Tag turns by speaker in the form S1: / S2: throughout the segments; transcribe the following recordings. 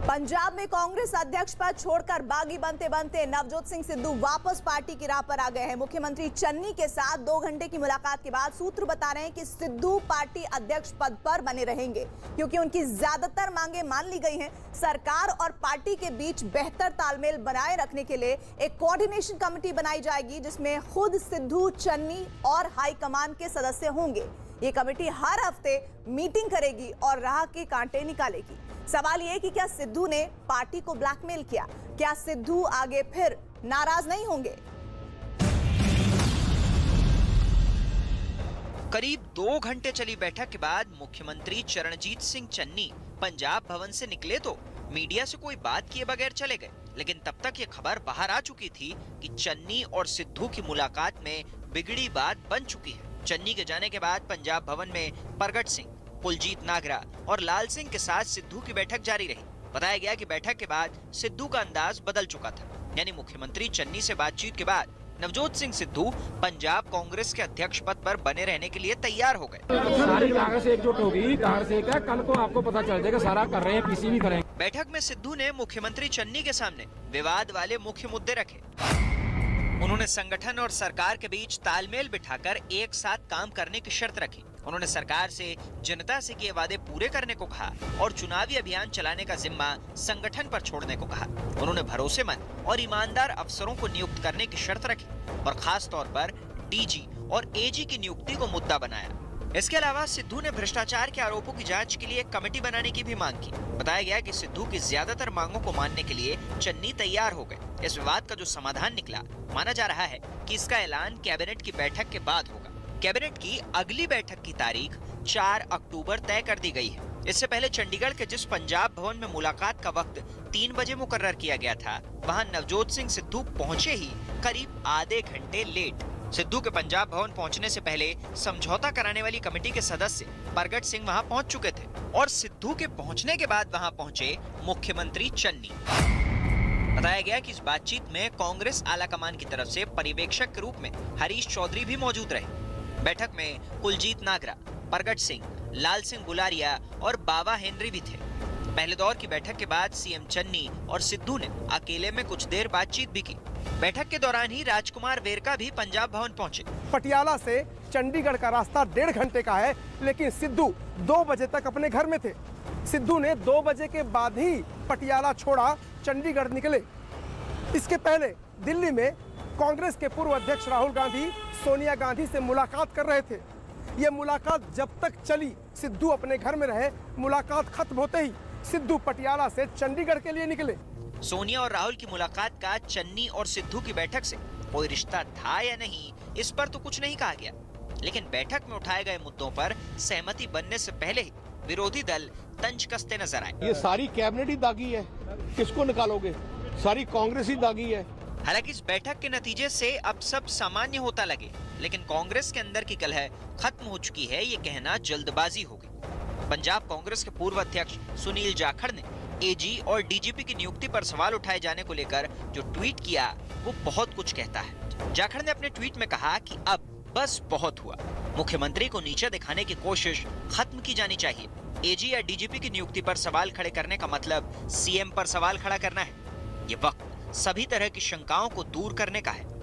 S1: पंजाब में कांग्रेस अध्यक्ष पद छोड़कर बागी बनते बनते नवजोत सिंह सिद्धू वापस पार्टी की राह पर आ गए हैं। मुख्यमंत्री चन्नी के साथ 2 घंटे की मुलाकात के बाद सूत्र बता रहे हैं कि सिद्धू पार्टी अध्यक्ष पद पर बने रहेंगे क्योंकि उनकी ज्यादातर मांगे मान ली गई हैं। सरकार और पार्टी के बीच बेहतर तालमेल बनाए रखने के लिए एक कोऑर्डिनेशन कमेटी बनाई जाएगी जिसमें खुद सिद्धू, चन्नी और हाईकमान के सदस्य होंगे। ये कमेटी हर हफ्ते मीटिंग करेगी और राह के कांटे निकालेगी। सवाल ये कि क्या सिद्धू ने पार्टी को ब्लैकमेल किया? क्या सिद्धू आगे फिर नाराज नहीं होंगे?
S2: करीब 2 घंटे चली बैठक के बाद मुख्यमंत्री चरणजीत सिंह चन्नी पंजाब भवन से निकले तो मीडिया से कोई बात किए बगैर चले गए, लेकिन तब तक ये खबर बाहर आ चुकी थी कि चन्नी और सिद्धू की मुलाकात में बिगड़ी बात बन चुकी है। चन्नी के जाने के बाद पंजाब भवन में प्रगट सिंह, कुलजीत नागरा और लाल सिंह के साथ सिद्धू की बैठक जारी रही। बताया गया कि बैठक के बाद सिद्धू का अंदाज बदल चुका था, यानी मुख्यमंत्री चन्नी से बातचीत के बाद नवजोत सिंह सिद्धू पंजाब कांग्रेस के अध्यक्ष पद पर बने रहने के लिए तैयार हो गए।
S3: सारी कांग्रेस एकजुट होगी, कांग्रेस एक है, कल को आपको पता चल जाएगा सारा कर रहे हैं, पीसी भी करेंगे।
S2: बैठक में सिद्धू ने मुख्यमंत्री चन्नी के सामने विवाद वाले मुख्य मुद्दे रखे। उन्होंने संगठन और सरकार के बीच तालमेल बिठाकर एक साथ काम करने की शर्त रखी। उन्होंने सरकार से जनता से किए वादे पूरे करने को कहा और चुनावी अभियान चलाने का जिम्मा संगठन पर छोड़ने को कहा। उन्होंने भरोसेमंद और ईमानदार अफसरों को नियुक्त करने की शर्त रखी और खास तौर पर डीजी और एजी की नियुक्ति को मुद्दा बनाया। इसके अलावा सिद्धू ने भ्रष्टाचार के आरोपों की जांच के लिए एक कमेटी बनाने की भी मांग की। बताया गया कि सिद्धू की ज्यादातर मांगों को मानने के लिए चन्नी तैयार हो गए। इस विवाद का जो समाधान निकला, माना जा रहा है कि इसका ऐलान कैबिनेट की बैठक के बाद होगा। कैबिनेट की अगली बैठक की तारीख 4 अक्टूबर तय कर दी गई है। इससे पहले चंडीगढ़ के जिस पंजाब भवन में मुलाकात का वक्त 3 बजे मुकर्रर किया गया था, वहां नवजोत सिंह सिद्धू पहुंचे ही करीब आधे घंटे लेट। सिद्धू के पंजाब भवन पहुंचने से पहले समझौता कराने वाली कमेटी के सदस्य प्रगट सिंह वहां पहुंच चुके थे और सिद्धू के पहुंचने के बाद वहां पहुंचे मुख्यमंत्री चन्नी। बताया गया कि इस बातचीत में कांग्रेस आलाकमान की तरफ से पर्यवेक्षक के रूप में हरीश चौधरी भी मौजूद रहे। बैठक में कुलजीत नागरा, प्रगट सिंह, लाल सिंह गुलारिया और बाबा हेनरी भी थे। पहले दौर की बैठक के बाद सीएम चन्नी और सिद्धू ने अकेले में कुछ देर बातचीत भी की। बैठक के दौरान ही राजकुमार वेरका भी पंजाब भवन पहुंचे।
S4: पटियाला से चंडीगढ़ का रास्ता 1.5 घंटे का है, लेकिन सिद्धू 2 बजे तक अपने घर में थे। सिद्धू ने 2 बजे के बाद ही पटियाला छोड़ा, चंडीगढ़ निकले। इसके पहले दिल्ली में कांग्रेस के पूर्व अध्यक्ष राहुल गांधी सोनिया गांधी से मुलाकात कर रहे थे। ये मुलाकात जब तक चली, सिद्धू अपने घर में रहे। मुलाकात खत्म होते ही सिद्धू पटियाला से चंडीगढ़ के लिए निकले।
S2: सोनिया और राहुल की मुलाकात का चन्नी और सिद्धू की बैठक से कोई रिश्ता था या नहीं, इस पर तो कुछ नहीं कहा गया, लेकिन बैठक में उठाए गए मुद्दों पर सहमति बनने से पहले ही विरोधी दल तंज कसते नजर आए।
S5: ये सारी कैबिनेट ही दागी है, किसको निकालोगे? सारी कांग्रेस ही दागी है।
S2: हालांकि इस बैठक के नतीजे से अब सब सामान्य होता लगे, लेकिन कांग्रेस के अंदर की कलह खत्म हो चुकी है, ये कहना जल्दबाजी होगी। पंजाब कांग्रेस के पूर्व अध्यक्ष सुनील जाखड़ ने एजी और डीजीपी की नियुक्ति पर सवाल उठाए जाने को लेकर जो ट्वीट किया, वो बहुत कुछ कहता है। जाखड़ ने अपने ट्वीट में कहा कि अब बस बहुत हुआ, मुख्यमंत्री को नीचे दिखाने की कोशिश खत्म की जानी चाहिए। एजी या डीजीपी की नियुक्ति पर सवाल खड़े करने का मतलब सीएम पर सवाल खड़ा करना है। ये वक्त सभी तरह की शंकाओं को दूर करने का है।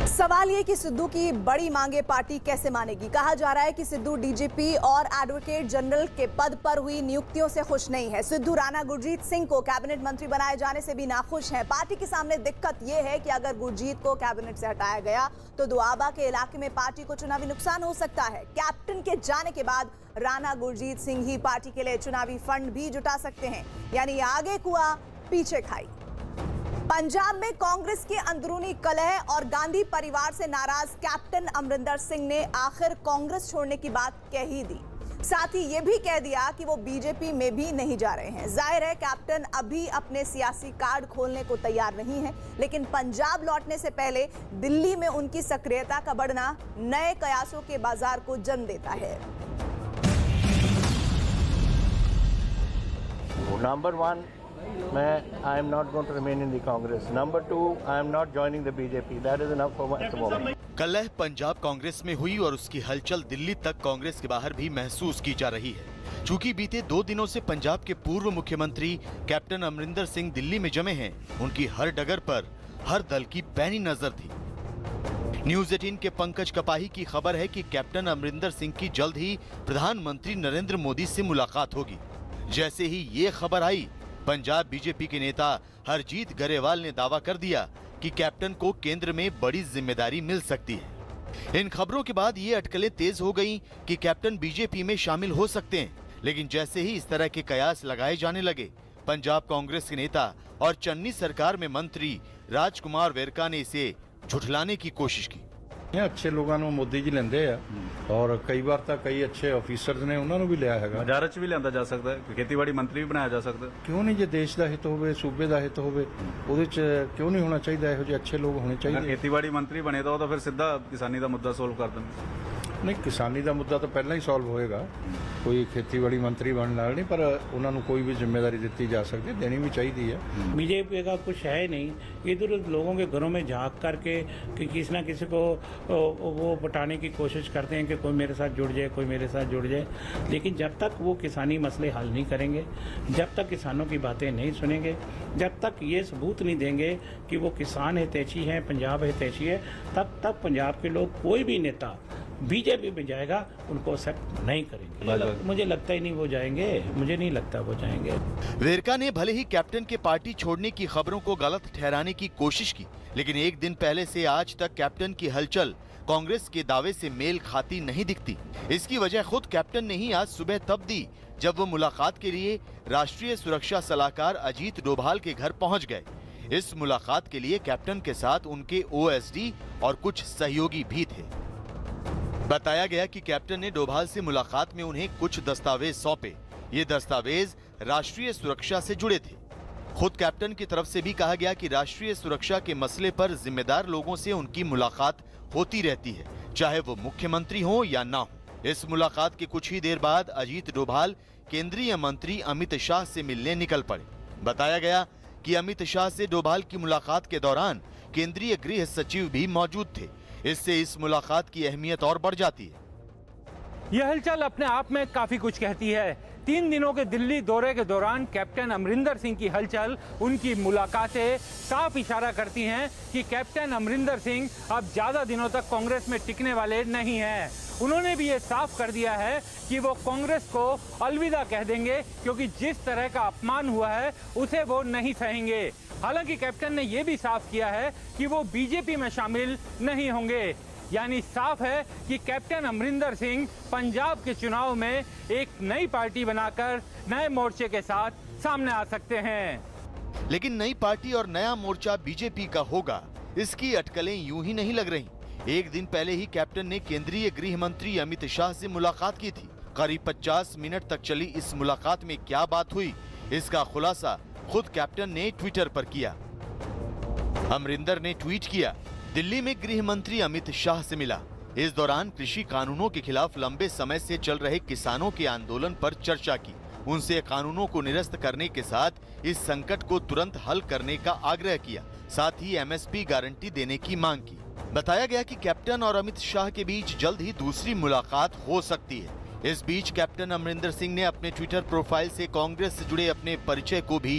S1: सवाल ये कि सिद्धू की बड़ी मांगे पार्टी कैसे मानेगी। कहा जा रहा है कि सिद्धू डीजीपी और एडवोकेट जनरल के पद पर हुई नियुक्तियों से खुश नहीं है। सिद्धू राणा गुरजीत सिंह को कैबिनेट मंत्री बनाए जाने से भी नाखुश हैं। पार्टी के सामने दिक्कत यह है कि अगर गुरजीत को कैबिनेट से हटाया गया तो दोआबा के इलाके में पार्टी को चुनावी नुकसान हो सकता है। कैप्टन के जाने के बाद राणा गुरजीत सिंह ही पार्टी के लिए चुनावी फंड भी जुटा सकते हैं, यानी आगे कुआं पीछे खाई। पंजाब में कांग्रेस की अंदरूनी कलह और गांधी परिवार से नाराज कैप्टन अमरिंदर सिंह ने आखिर कांग्रेस छोड़ने की बात कह ही दी। साथ ही ये भी कह दिया कि वो बीजेपी में भी नहीं जा रहे हैं। जाहिर है कैप्टन अभी अपने सियासी कार्ड खोलने को तैयार नहीं है, लेकिन पंजाब लौटने से पहले दिल्ली में उनकी सक्रियता का बढ़ना नए कयासों के बाजार को जन्म देता है।
S6: Number 1, I am not going to remain in the Congress. Number 2, I am not joining the BJP. That is enough for me at the moment.
S7: कलह पंजाब कांग्रेस में हुई और उसकी हलचल दिल्ली तक कांग्रेस के बाहर भी महसूस की जा रही है। चूंकि बीते 2 दिनों से पंजाब के पूर्व मुख्यमंत्री कैप्टन अमरिंदर सिंह दिल्ली में जमे हैं, उनकी हर डगर पर हर दल की पैनी नजर थी। न्यूज 18 के पंकज कपाही की खबर है कि कैप्टन अमरिंदर सिंह की जल्द ही प्रधानमंत्री नरेंद्र मोदी से मुलाकात होगी। जैसे ही ये खबर आई, पंजाब बीजेपी के नेता हरजीत गरेवाल ने दावा कर दिया कि कैप्टन को केंद्र में बड़ी जिम्मेदारी मिल सकती है। इन खबरों के बाद ये अटकलें तेज हो गईं कि कैप्टन बीजेपी में शामिल हो सकते हैं, लेकिन जैसे ही इस तरह के कयास लगाए जाने लगे, पंजाब कांग्रेस के नेता और चन्नी सरकार में मंत्री राजकुमार वेरका ने इसे झुठलाने की कोशिश की।
S8: अच्छे लोगों ਨੂੰ ਮੋਦੀ ਜੀ ਲੈਂਦੇ ਆ ਔਰ ਕਈ ਵਾਰ ਤਾਂ ਕਈ ਅੱਛੇ ਆਫੀਸਰਸ ਨੇ ਉਹਨਾਂ ਨੂੰ ਵੀ ਲਿਆ ਹੈਗਾ।
S9: ਹਜ਼ਾਰਾਂ ਚ ਵੀ ਲਿਆਂਦਾ ਜਾ ਸਕਦਾ ਹੈ, ਖੇਤੀਬਾੜੀ ਮੰਤਰੀ ਵੀ ਬਣਾਇਆ ਜਾ ਸਕਦਾ।
S8: ਕਿਉਂ ਨਹੀਂ, ਜੇ ਦੇਸ਼ ਦਾ ਹਿੱਤ ਹੋਵੇ, ਸੂਬੇ ਦਾ ਹਿੱਤ ਹੋਵੇ, ਉਹਦੇ ਚ ਕਿਉਂ ਨਹੀਂ ਹੋਣਾ ਚਾਹੀਦਾ? ਇਹੋ ਜਿਹੇ ਅੱਛੇ ਲੋਕ ਹੋਣੇ ਚਾਹੀਦੇ।
S9: ਖੇਤੀਬਾੜੀ ਮੰਤਰੀ ਬਣੇ ਤਾਂ ਉਹ ਤਾਂ ਫਿਰ ਸਿੱਧਾ ਕਿਸਾਨੀ ਦਾ ਮੁੱਦਾ ਸੋਲਵ ਕਰ ਦਿੰਦੇ।
S8: ਨਹੀਂ, ਕਿਸਾਨੀ ਦਾ ਮੁੱਦਾ ਤਾਂ ਪਹਿਲਾਂ ਹੀ ਸੋਲਵ ਹੋਏਗਾ, ਕੋਈ ਖੇਤੀਬਾੜੀ ਮੰਤਰੀ ਬਣਨ ਨਾਲ ਨਹੀਂ, ਪਰ ਉਹਨਾਂ ਨੂੰ ਕੋਈ भी जिम्मेदारी ਦਿੱਤੀ ਜਾ ਸਕਦੀ ਹੈ, देनी भी चाहिए है।
S10: बीजेपी का कुछ है नहीं, इधर लोगों के घरों में झांक करके कि किसी ना किसी को वो पटाने की कोशिश करते हैं कि कोई मेरे साथ जुड़ जाए, कोई मेरे साथ जुड़ जाए। लेकिन जब तक वो किसानी मसले हल नहीं करेंगे, जब तक किसानों की बातें नहीं सुनेंगे, जब तक ये सबूत नहीं देंगे कि वो किसान हितैषी हैं, पंजाब हितैषी है, तब तक पंजाब के लोग कोई भी नेता बीजेपी में जाएगा उनको एक्सेप्ट नहीं करेंगे। मुझे लगता ही नहीं वो जाएंगे, मुझे नहीं लगता वो जाएंगे।
S7: वेरका ने भले ही कैप्टन के पार्टी छोड़ने की खबरों को गलत ठहराने की कोशिश की, लेकिन एक दिन पहले से आज तक कैप्टन की हलचल कांग्रेस के दावे से मेल खाती नहीं दिखती। इसकी वजह खुद कैप्टन ने ही आज सुबह तब दी जब वो मुलाकात के लिए राष्ट्रीय सुरक्षा सलाहकार अजीत डोभाल के घर पहुंच गए। इस मुलाकात के लिए कैप्टन के साथ उनके OSD और कुछ सहयोगी भी थे। बताया गया कि कैप्टन ने डोभाल से मुलाकात में उन्हें कुछ दस्तावेज सौंपे। ये दस्तावेज राष्ट्रीय सुरक्षा से जुड़े थे। खुद कैप्टन की तरफ से भी कहा गया कि राष्ट्रीय सुरक्षा के मसले पर जिम्मेदार लोगों से उनकी मुलाकात होती रहती है, चाहे वो मुख्यमंत्री हो या ना हो। इस मुलाकात के कुछ ही देर बाद अजीत डोभाल केंद्रीय मंत्री अमित शाह से मिलने निकल पड़े। बताया गया कि अमित शाह से डोभाल की मुलाकात के दौरान केंद्रीय गृह सचिव भी मौजूद थे। इससे इस मुलाकात की अहमियत और बढ़ जाती है।
S3: यह हलचल अपने आप में काफी कुछ कहती है। 3 दिनों के दिल्ली दौरे के दौरान कैप्टन अमरिंदर सिंह की हलचल, उनकी मुलाकातें साफ इशारा करती हैं कि कैप्टन अमरिंदर सिंह अब ज्यादा दिनों तक कांग्रेस में टिकने वाले नहीं हैं। उन्होंने भी ये साफ कर दिया है कि वो कांग्रेस को अलविदा कह देंगे, क्योंकि जिस तरह का अपमान हुआ है उसे वो नहीं सहेंगे। हालांकि कैप्टन ने यह भी साफ किया है कि वो बीजेपी में शामिल नहीं होंगे। यानी साफ है कि कैप्टन अमरिंदर सिंह पंजाब के चुनाव में एक नई पार्टी बनाकर नए मोर्चे के साथ सामने आ सकते हैं।
S7: लेकिन नई पार्टी और नया मोर्चा बीजेपी का होगा, इसकी अटकलें यूं ही नहीं लग रही। एक दिन पहले ही कैप्टन ने केंद्रीय गृह मंत्री अमित शाह से मुलाकात की थी। करीब 50 मिनट तक चली इस मुलाकात में क्या बात हुई, इसका खुलासा खुद कैप्टन ने ट्विटर पर किया। अमरिंदर ने ट्वीट किया, दिल्ली में गृह मंत्री अमित शाह से मिला। इस दौरान कृषि कानूनों के खिलाफ लंबे समय से चल रहे किसानों के आंदोलन पर चर्चा की। उनसे कानूनों को निरस्त करने के साथ इस संकट को तुरंत हल करने का आग्रह किया। साथ ही MSP गारंटी देने की मांग की। बताया गया कि कैप्टन और अमित शाह के बीच जल्द ही दूसरी मुलाकात हो सकती है। इस बीच कैप्टन अमरिंदर सिंह ने अपने ट्विटर प्रोफाइल से कांग्रेस से जुड़े अपने परिचय को भी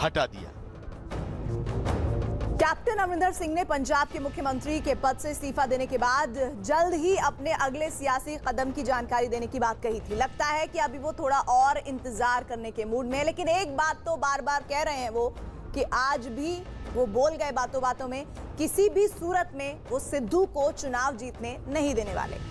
S7: हटा दिया।
S1: कैप्टन अमरिंदर सिंह ने पंजाब के मुख्यमंत्री के पद से इस्तीफा देने के बाद जल्द ही अपने अगले सियासी कदम की जानकारी देने की बात कही थी। लगता है कि अभी वो थोड़ा और इंतजार करने के मूड में है, लेकिन एक बात तो बार बार कह रहे हैं वो कि आज भी वो बोल गए बातों बातों में, किसी भी सूरत में वो सिद्धू को चुनाव जीतने नहीं देने वाले।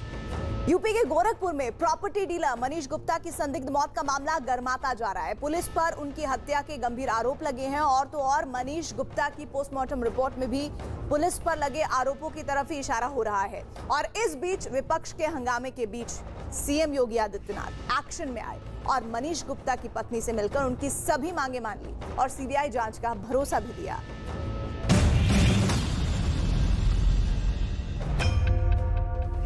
S1: यूपी के गोरखपुर में प्रॉपर्टी डीलर मनीष गुप्ता की संदिग्ध मौत का मामला गर्माता जा रहा है। पुलिस पर उनकी हत्या के गंभीर आरोप लगे हैं और तो और मनीष गुप्ता की पोस्टमार्टम रिपोर्ट में भी पुलिस पर लगे आरोपों की तरफ ही इशारा हो रहा है। और इस बीच विपक्ष के हंगामे के बीच सीएम योगी आदित्यनाथ एक्शन में आए और मनीष गुप्ता की पत्नी से मिलकर उनकी सभी मांगे मान ली और सीबीआई जांच का भरोसा भी दिया।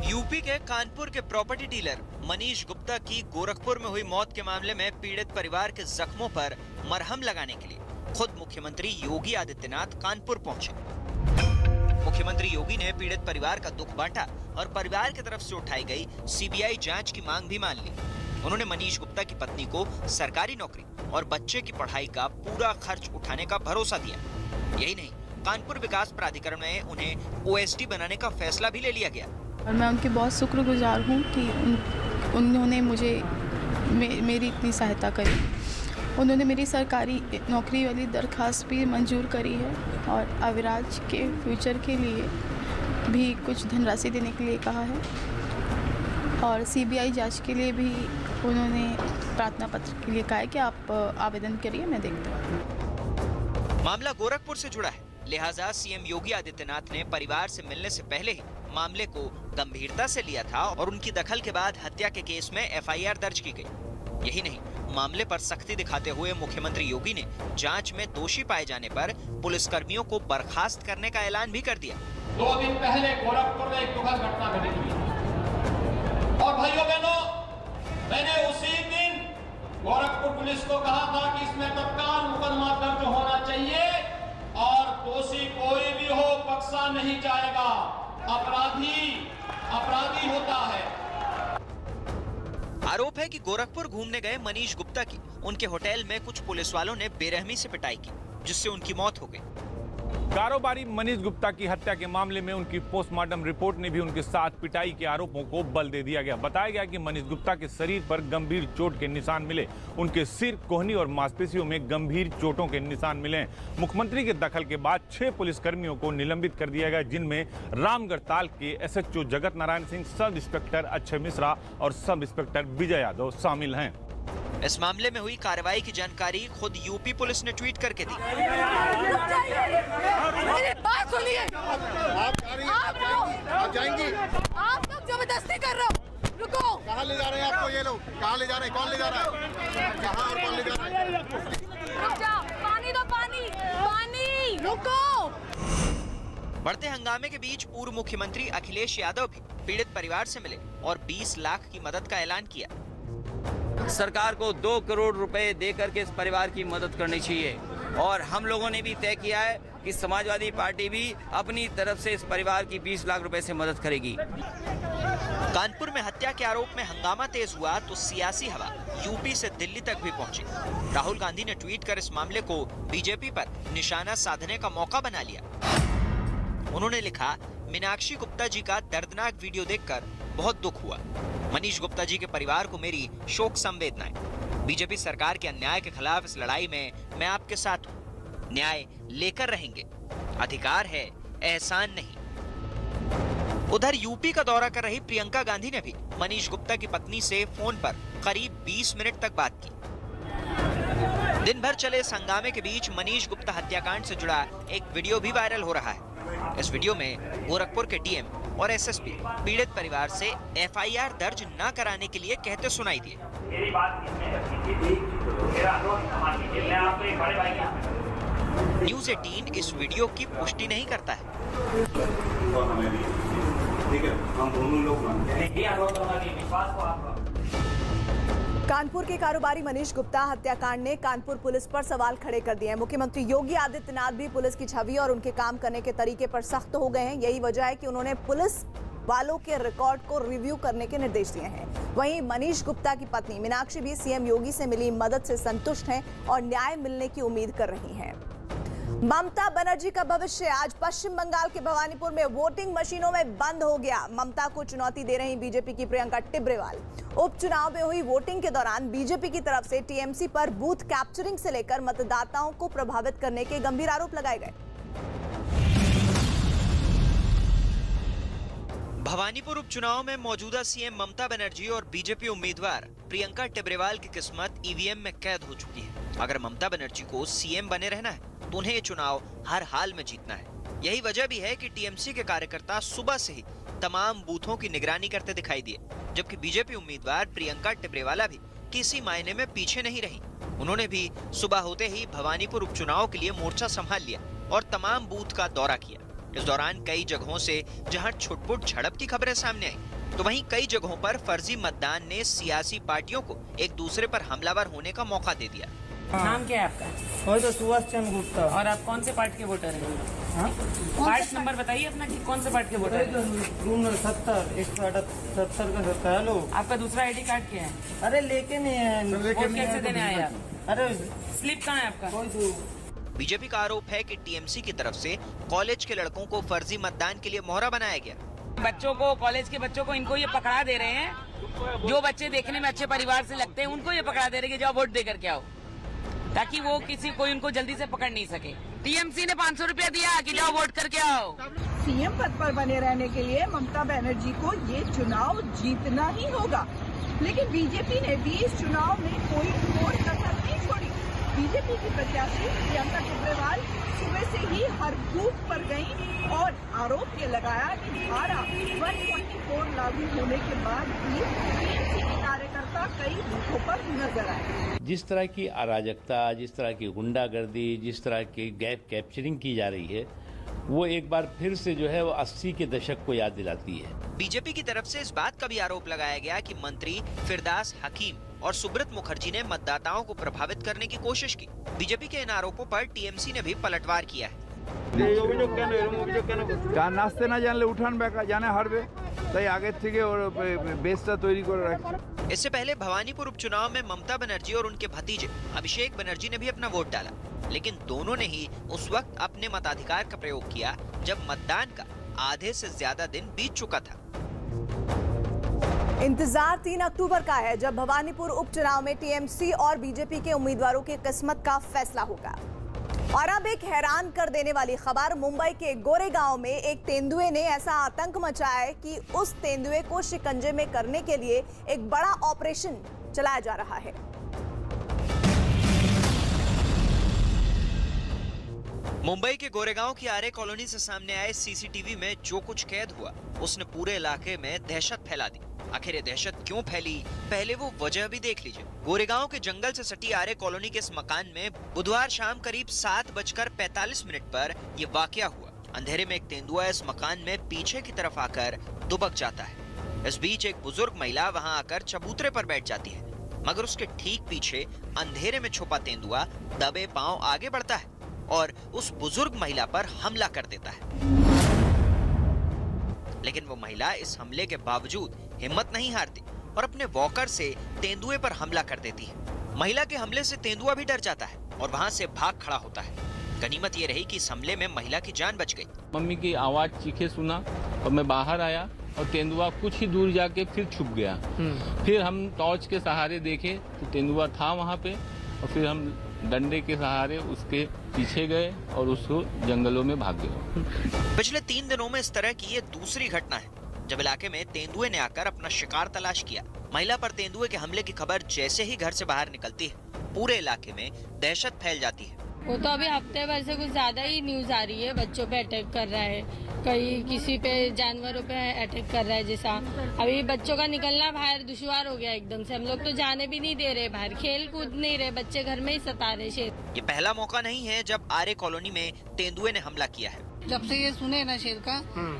S2: यूपी के कानपुर के प्रॉपर्टी डीलर मनीष गुप्ता की गोरखपुर में हुई मौत के मामले में पीड़ित परिवार के जख्मों पर मरहम लगाने के लिए खुद मुख्यमंत्री योगी आदित्यनाथ कानपुर पहुंचे। मुख्यमंत्री योगी ने पीड़ित परिवार का दुख बांटा और परिवार की तरफ से उठाई गई सीबीआई जांच की मांग भी मान ली। उन्होंने मनीष गुप्ता की पत्नी को सरकारी नौकरी और बच्चे की पढ़ाई का पूरा खर्च उठाने का भरोसा दिया। यही नहीं, कानपुर विकास प्राधिकरण में उन्हें ओएसडी बनाने का फैसला भी ले लिया गया।
S11: और मैं उनकी बहुत शुक्रगुजार हूँ कि उन्होंने मुझे मेरी इतनी सहायता करी। उन्होंने मेरी सरकारी नौकरी वाली दरख्वास्त भी मंजूर करी है और अविराज के फ्यूचर के लिए भी कुछ धनराशि देने के लिए कहा है और सीबीआई जांच के लिए भी उन्होंने प्रार्थना पत्र के लिए कहा है कि आप आवेदन करिए, मैं देखता हूँ।
S2: मामला गोरखपुर से जुड़ा है, लिहाजा सीएम योगी आदित्यनाथ ने परिवार से मिलने से पहले ही मामले को गंभीरता से लिया था और उनकी दखल के बाद हत्या के केस में एफआईआर दर्ज की गई। यही नहीं, मामले पर सख्ती दिखाते हुए मुख्यमंत्री योगी ने जांच में दोषी पाए जाने पर पुलिसकर्मियों को बर्खास्त करने का ऐलान भी कर दिया।
S12: 2 दिन पहले गोरखपुर में एक दुखद घटना घटित हुई और भाइयों बहनों, मैंने उसी दिन गोरखपुर पुलिस को कहा था कि इसमें तत्काल मुकदमा दर्ज होना चाहिए और दोषी कोई भी हो बख्शा नहीं जाएगा। अपराधी होता है।
S2: आरोप है कि गोरखपुर घूमने गए मनीष गुप्ता की उनके होटल में कुछ पुलिस वालों ने बेरहमी से पिटाई की, जिससे उनकी मौत हो गई।
S3: कारोबारी मनीष गुप्ता की हत्या के मामले में उनकी पोस्टमार्टम रिपोर्ट ने भी उनके साथ पिटाई के आरोपों को बल दे दिया गया। बताया गया कि मनीष गुप्ता के शरीर पर गंभीर चोट के निशान मिले। उनके सिर, कोहनी और मांसपेशियों में गंभीर चोटों के निशान मिले। मुख्यमंत्री के दखल के बाद 6 पुलिसकर्मियों को निलंबित कर दिया गया, जिनमें रामगढ़ ताल के SHO Jagat Narayan Singh, sub inspector Akshay Mishra और सब इंस्पेक्टर विजय यादव शामिल हैं।
S2: इस मामले में हुई कार्रवाई की जानकारी खुद यूपी पुलिस ने ट्वीट करके दी।
S13: मेरी बात सुनिए। आप जाएंगी? आप लोग जबरदस्ती कर रहे हो। रुको। कहाँ ले जा रहे हैं आपको ये लोग? कहाँ ले जा रहे हैं? कौन ले जा रहा है? कहाँ और कौन ले जा रहा है? रुक जाओ। पानी दो, पानी। रुको।
S2: बढ़ते हंगामे के बीच पूर्व मुख्यमंत्री अखिलेश यादव भी पीड़ित परिवार से मिले और 20 लाख की मदद का ऐलान किया।
S14: सरकार को 2 करोड़ रुपए दे करके इस परिवार की मदद करनी चाहिए और हम लोगों ने भी तय किया है कि समाजवादी पार्टी भी अपनी तरफ से इस परिवार की 20 लाख रुपए से मदद करेगी।
S2: कानपुर में हत्या के आरोप में हंगामा तेज हुआ तो सियासी हवा यूपी से दिल्ली तक भी पहुंची। राहुल गांधी ने ट्वीट कर इस मामले को बीजेपी पर निशाना साधने का मौका बना लिया। उन्होंने लिखा, मीनाक्षी गुप्ता जी का दर्दनाक वीडियो देखकर बहुत दुख हुआ। मनीष गुप्ता जी के परिवार को मेरी शोक संवेदनाएं। बीजेपी सरकार के अन्याय के खिलाफ इस लड़ाई में मैं आपके साथ हूं। न्याय लेकर रहेंगे। अधिकार है, एहसान नहीं। उधर यूपी का दौरा कर रही प्रियंका गांधी ने भी मनीष गुप्ता की पत्नी से फोन पर करीब 20 मिनट तक बात की। दिन भर चले इस हंगामे के बीच मनीष गुप्ता हत्याकांड से जुड़ा एक वीडियो भी वायरल हो रहा है। इस वीडियो में गोरखपुर के डीएम और एसएसपी पीड़ित परिवार से एफआईआर दर्ज न कराने के लिए कहते सुनाई दिए। न्यूज़ 18 इस वीडियो की पुष्टि नहीं करता है।
S1: कानपुर के कारोबारी मनीष गुप्ता हत्याकांड ने कानपुर पुलिस पर सवाल खड़े कर दिए हैं। मुख्यमंत्री योगी आदित्यनाथ भी पुलिस की छवि और उनके काम करने के तरीके पर सख्त हो गए हैं। यही वजह है कि उन्होंने पुलिस वालों के रिकॉर्ड को रिव्यू करने के निर्देश दिए हैं। वहीं मनीष गुप्ता की पत्नी मीनाक्षी भी सीएम योगी से मिली मदद से संतुष्ट हैं और न्याय मिलने की उम्मीद कर रही हैं। ममता बनर्जी का भविष्य आज पश्चिम बंगाल के भवानीपुर में वोटिंग मशीनों में बंद हो गया। ममता को चुनौती दे रही बीजेपी की प्रियंका टिब्रेवाल। उपचुनाव में हुई वोटिंग के दौरान बीजेपी की तरफ से टीएमसी पर बूथ कैप्चरिंग से लेकर मतदाताओं को प्रभावित करने के गंभीर आरोप लगाए गए।
S2: भवानीपुर उपचुनाव में मौजूदा सीएम ममता बनर्जी और बीजेपी उम्मीदवार प्रियंका टिब्रेवाल की किस्मत ईवीएम में कैद हो चुकी है। अगर ममता बनर्जी को सीएम बने रहना है तो उन्हें ये चुनाव हर हाल में जीतना है। यही वजह भी है कि टीएमसी के कार्यकर्ता सुबह से ही तमाम बूथों की निगरानी करते दिखाई दिए, जबकि बीजेपी उम्मीदवार प्रियंका टिब्रेवाला भी किसी मायने में पीछे नहीं रही। उन्होंने भी सुबह होते ही भवानीपुर उपचुनाव के लिए मोर्चा संभाल लिया और तमाम बूथ का दौरा किया। इस दौरान कई जगहों से जहां छुटपुट झड़प की खबरें सामने आई, तो वहीं कई जगहों पर फर्जी मतदान ने सियासी पार्टियों को एक दूसरे पर हमलावर होने का मौका दे दिया।
S15: नाम क्या है आपका?
S16: वही तो सुभाष चंद्र गुप्ता।
S15: और आप कौन से पार्टी के वोटर हैं? पार्ट नंबर बताइए अपना कि कौन से पार्टी के वोटर हैं?
S16: 70 का 70 है लोग।
S15: आपका दूसरा आईडी कार्ड क्या है?
S16: अरे लेके नहीं है।
S15: वोट कैसे देने आए आप?
S16: अरे
S15: स्लिप कहाँ है आपका?
S2: बीजेपी का आरोप है कि टीएमसी की तरफ से कॉलेज के लड़कों को फर्जी मतदान के लिए मोहरा बनाया गया।
S15: बच्चों को, कॉलेज के बच्चों को इनको ये पकड़ा दे रहे हैं, जो बच्चे देखने में अच्छे परिवार से लगते हैं उनको ये पकड़ा दे रहे हैं कि जाओ वोट दे करके आओ, ताकि वो कोई उनको जल्दी से पकड़ नहीं सके। टीएमसी ने 500 रुपया दिया कि जाओ वोट करके आओ।
S17: सीएम पद पर बने रहने के लिए ममता बनर्जी को ये चुनाव जीतना ही होगा, लेकिन बीजेपी ने भी इस चुनाव में कोई ठोस कसर नहीं छोड़ी। बीजेपी की प्रत्याशी प्रियंका केजरीवाल सुबह से ही हर बूथ पर गईं और आरोप ये लगाया कि धारा 124 लागू होने के बाद भी टीएमसी के कार्यकर्ता कई बूथों पर नजर आए।
S18: जिस तरह की अराजकता, जिस तरह की गुंडागर्दी, जिस तरह की गैप कैप्चरिंग की जा रही है, वो एक बार फिर से जो है वो 80 के दशक को याद दिलाती है।
S2: बीजेपी की तरफ से इस बात का भी आरोप लगाया गया कि मंत्री फिरदास हकीम और सुब्रत मुखर्जी ने मतदाताओं को प्रभावित करने की कोशिश की। बीजेपी के इन आरोपों पर टीएमसी ने भी पलटवार किया है।
S19: नाचते ना जानले उठान बैका जाने हारबे ताई आगे থেকে और बेसটা তৈরি করে রাখছে।
S2: इससे पहले भवानीपुर उपचुनाव में ममता बनर्जी और उनके भतीजे अभिषेक बनर्जी ने भी अपना वोट डाला, लेकिन दोनों ने ही उस वक्त अपने मताधिकार का प्रयोग किया जब मतदान का आधे से ज्यादा दिन बीत चुका था।
S1: इंतजार 3 अक्टूबर का है, जब भवानीपुर उपचुनाव में टीएमसी और बीजेपी के उम्मीदवारों की किस्मत का फैसला होगा। और अब एक हैरान कर देने वाली खबर, मुंबई के गोरेगांव में एक तेंदुए ने ऐसा आतंक मचाया है कि उस तेंदुए को शिकंजे में करने के लिए एक बड़ा ऑपरेशन चलाया जा रहा है।
S2: मुंबई के गोरेगांव की आर्य कॉलोनी से सामने आए सीसीटीवी में जो कुछ कैद हुआ, उसने पूरे इलाके में दहशत फैला दी। आखिर ये दहशत क्यों फैली, पहले वो वजह भी देख लीजिए। गोरेगांव के जंगल से सटी आर्य कॉलोनी के इस मकान में बुधवार शाम करीब 7:45 पर ये वाकया हुआ। अंधेरे में एक तेंदुआ इस मकान में पीछे की तरफ आकर दुबक जाता है। इस बीच एक बुजुर्ग महिला वहां आकर चबूतरे पर बैठ जाती है, मगर उसके ठीक पीछे अंधेरे में छुपा तेंदुआ दबे पांव आगे बढ़ता है और उस बुजुर्ग महिला पर हमला कर देता है। लेकिन वो महिला इस हमले के बावजूद हिम्मत नहीं हारती और अपने वॉकर से तेंदुए पर हमला कर देती है। महिला के हमले से तेंदुआ भी डर जाता है और वहां से भाग खड़ा होता है। गनीमत ये रही कि इस हमले में महिला की जान बच गई।
S20: मम्मी की आवाज चीखे सुना और मैं बाहर आया और तेंदुआ कुछ ही दूर जाके फिर छुप गया। फिर हम टॉर्च के सहारे देखे तो तेंदुआ था वहाँ पे और फिर हम डंडे के सहारे उसके पीछे गए और उसको जंगलों में भाग गए।
S2: पिछले 3 दिनों में इस तरह की ये दूसरी घटना है जब इलाके में तेंदुए ने आकर अपना शिकार तलाश किया। महिला पर तेंदुए के हमले की खबर जैसे ही घर से बाहर निकलती है, पूरे इलाके में दहशत फैल जाती है।
S21: वो तो अभी हफ्ते भर से कुछ ज्यादा ही न्यूज आ रही है, बच्चों पे अटैक कर रहा है, कहीं किसी पे जानवरों पे अटैक कर रहा है। जैसा अभी बच्चों का निकलना बाहर दुश्वार हो गया एकदम से, हम लोग तो जाने भी नहीं दे रहे बाहर, खेल कूद नहीं रहे, बच्चे घर में ही सता रहे। शेर
S2: ये पहला मौका नहीं है जब आर्य कॉलोनी में तेंदुए ने हमला किया है।
S22: जब से ये सुने ना शेर का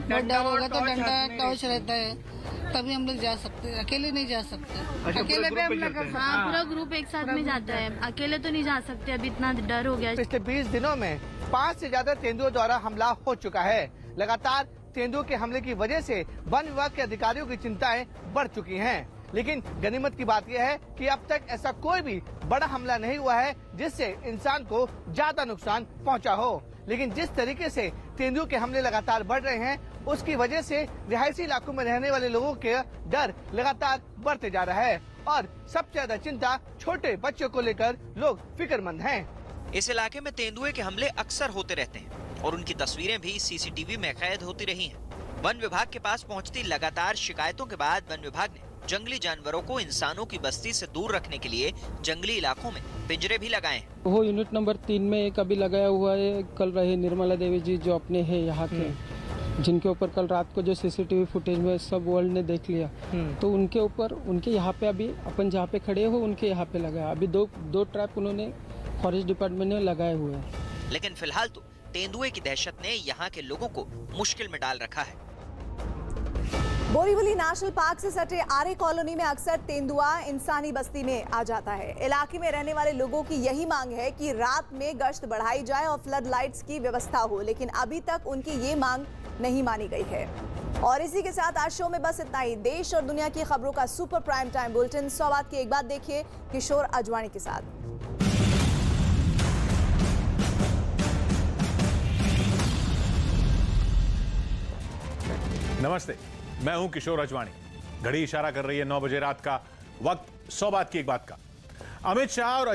S22: डर होगा तो डंडा टॉर्च रहता है, तभी हम लोग जा सकते हैं, अकेले नहीं जा सकते। अकेले पे हम लोग
S21: पूरा ग्रुप एक साथ में जाता है, अकेले तो नहीं जा सकते, अभी इतना डर हो गया।
S23: पिछले 20 दिनों में 5 से ज्यादा तेंदुओं द्वारा हमला हो चुका है। लगातार तेंदुओं के हमले की वजह से वन विभाग के अधिकारियों की चिंताएं बढ़ चुकी हैं। लेकिन गनीमत की बात यह है कि अब तक ऐसा कोई भी बड़ा हमला नहीं हुआ है जिससे इंसान को ज्यादा नुकसान पहुंचा हो। लेकिन जिस तरीके से तेंदुओं के हमले लगातार बढ़ रहे हैं, उसकी वजह से रिहायशी इलाकों में रहने वाले लोगों के डर लगातार बढ़ते जा रहा है और सबसे ज्यादा चिंता छोटे बच्चों को लेकर लोग फिक्रमंद हैं।
S2: इस इलाके में तेंदुए के हमले अक्सर होते रहते हैं और उनकी तस्वीरें भी सीसीटीवी में कैद होती रही हैं। वन विभाग के पास पहुंचती लगातार शिकायतों के बाद वन विभाग ने जंगली जानवरों को इंसानों की बस्ती से दूर रखने के लिए जंगली इलाकों में पिंजरे भी लगाए हैं।
S24: वो यूनिट नंबर 3 में एक अभी लगाया हुआ है। कल रहे निर्मला देवी जी जो अपने हैं यहाँ के, जिनके ऊपर कल रात को जो सीसीटीवी फुटेज में सब वर्ल्ड ने देख लिया, तो उनके ऊपर उनके यहाँ पे अभी अपन जहाँ पे खड़े हो उनके यहाँ पे लगाया। अभी दो ट्रैप उन्होंने फॉरेस्ट डिपार्टमेंट ने लगाए हुए हैं।
S2: लेकिन फिलहाल तो तेंदुए की दहशत ने यहाँ के लोगों को मुश्किल में डाल रखा है।
S1: बोरीवली नेशनल पार्क से सटे आरे कॉलोनी में अक्सर तेंदुआ इंसानी बस्ती में आ जाता है। इलाके में रहने वाले लोगों की यही मांग है कि रात में गश्त बढ़ाई जाए और फ्लड लाइट्स की व्यवस्था हो, लेकिन अभी तक उनकी ये मांग नहीं मानी गई है। और इसी के साथ आज शो में बस इतना ही। देश और दुनिया की खबरों का सुपर प्राइम टाइम बुलेटिन 100 बात की एक बात देखिए किशोर अजवाणी के साथ।
S4: नमस्ते, मैं हूं किशोर अजवाणी। घड़ी इशारा कर रही है 9 बजे रात का। वक्त 100 बात की एक बात का। अमित शाह और